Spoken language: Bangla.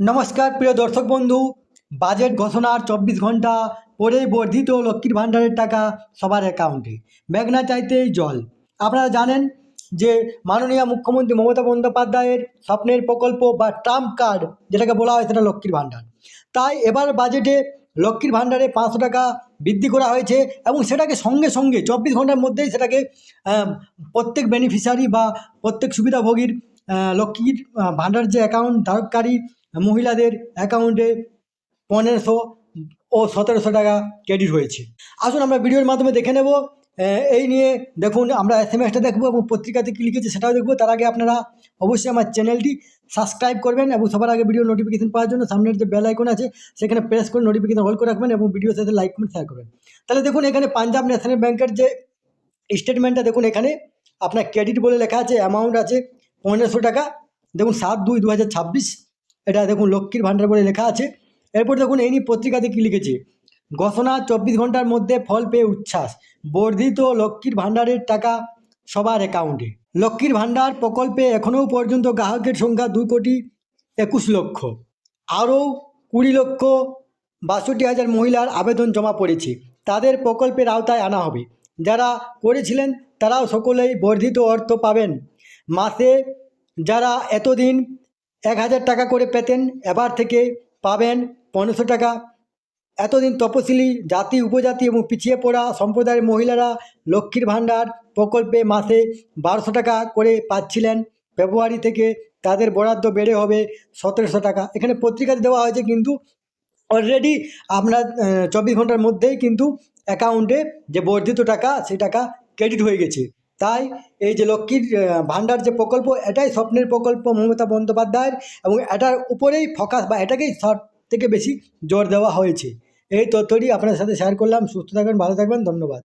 নমস্কার প্রিয় দর্শক বন্ধু। বাজেট ঘোষণার 24 ঘন্টা পরেই বর্ধিত লক্ষ্মীর ভাণ্ডারের টাকা সবার অ্যাকাউন্টে। মেঘনা চাইতেই জল। আপনারা জানেন যে মাননীয় মুখ্যমন্ত্রী মমতা বন্দ্যোপাধ্যায়ের স্বপ্নের প্রকল্প বা ট্রাম্প কার্ড যেটাকে বলা হয় সেটা লক্ষ্মীর ভাণ্ডার। তাই এবার বাজেটে লক্ষ্মীর ভাণ্ডারে 500 টাকা বৃদ্ধি করা হয়েছে এবং সেটাকে সঙ্গে সঙ্গে 24 ঘন্টার মধ্যেই সেটাকে প্রত্যেক বেনিফিশিয়ারি বা প্রত্যেক সুবিধাভোগীর লক্ষ্মীর ভাণ্ডার যে অ্যাকাউন্ট ধারককারী মহিলাদের অ্যাকাউন্টে 1500 ও 1700 টাকা ক্রেডিট হয়েছে। আসুন আমরা ভিডিওর মাধ্যমে দেখে নেব। এই নিয়ে দেখুন, আমরা SMS-টা দেখবো এবং পত্রিকাতে কী লিখেছে সেটাও দেখবো। তার আগে আপনারা অবশ্যই আমার চ্যানেলটি সাবস্ক্রাইব করবেন এবং সবার আগে ভিডিও নোটিফিকেশন পাওয়ার জন্য সামনের যে বেল আইকন আছে সেখানে প্রেস করে নোটিফিকেশন অল করে রাখবেন এবং ভিডিওর সাথে লাইক কমেন্ট শেয়ার করবেন। তাহলে দেখুন, এখানে পাঞ্জাব ন্যাশনাল ব্যাংকের যে স্টেটমেন্টটা দেখুন, এখানে আপনার ক্রেডিট বলে লেখা আছে, অ্যামাউন্ট আছে 1500 টাকা। দেখুন 7/2/2026 এটা দেখুন লক্ষ্মীর ভাণ্ডার বলে লেখা আছে। এরপর দেখুন এই নিয়ে পত্রিকাতে কী লিখেছে, ঘোষণা 24 ঘন্টার মধ্যে ফল পেয়ে উচ্ছ্বাস, বর্ধিত লক্ষ্মীর ভাণ্ডারের টাকা সবার অ্যাকাউন্টে। লক্ষ্মীর ভাণ্ডার প্রকল্পে এখনও পর্যন্ত গ্রাহকের সংখ্যা 2,21,00,000, আরও 20,62,000 মহিলার আবেদন জমা পড়েছে। তাদের প্রকল্পের আওতায় আনা হবে। যারা করেছিলেন তারাও সকলেই বর্ধিত অর্থ পাবেন। মাসে যারা এতদিন 1,000 টাকা করে পেতেন এবার থেকে পাবেন 1500 টাকা। এতদিন তপশিলি জাতি, উপজাতি এবং পিছিয়ে পড়া সম্প্রদায়ের মহিলারা লক্ষ্মীর ভাণ্ডার প্রকল্পে মাসে 1200 টাকা করে পাচ্ছিলেন। ফেব্রুয়ারি থেকে তাদের বরাদ্দ বেড়ে হবে 1700 টাকা। এখানে পত্রিকাতে দেওয়া হয়েছে, কিন্তু অলরেডি আপনার 24 ঘন্টার মধ্যেই কিন্তু অ্যাকাউন্টে যে বর্ধিত টাকা সেই টাকা ক্রেডিট হয়ে গেছে। তাই এই যে লক্ষ্মীর ভাণ্ডার যে প্রকল্প, এটাই স্বপ্নের প্রকল্প মমতা বন্দ্যোপাধ্যায়ের এবং এটার উপরেই ফোকাস বা এটাকেই সব থেকে বেশি জোর দেওয়া হয়েছে। এই তথ্যটি আপনার সাথে শেয়ার করলাম। সুস্থ থাকবেন, ভালো থাকবেন, ধন্যবাদ।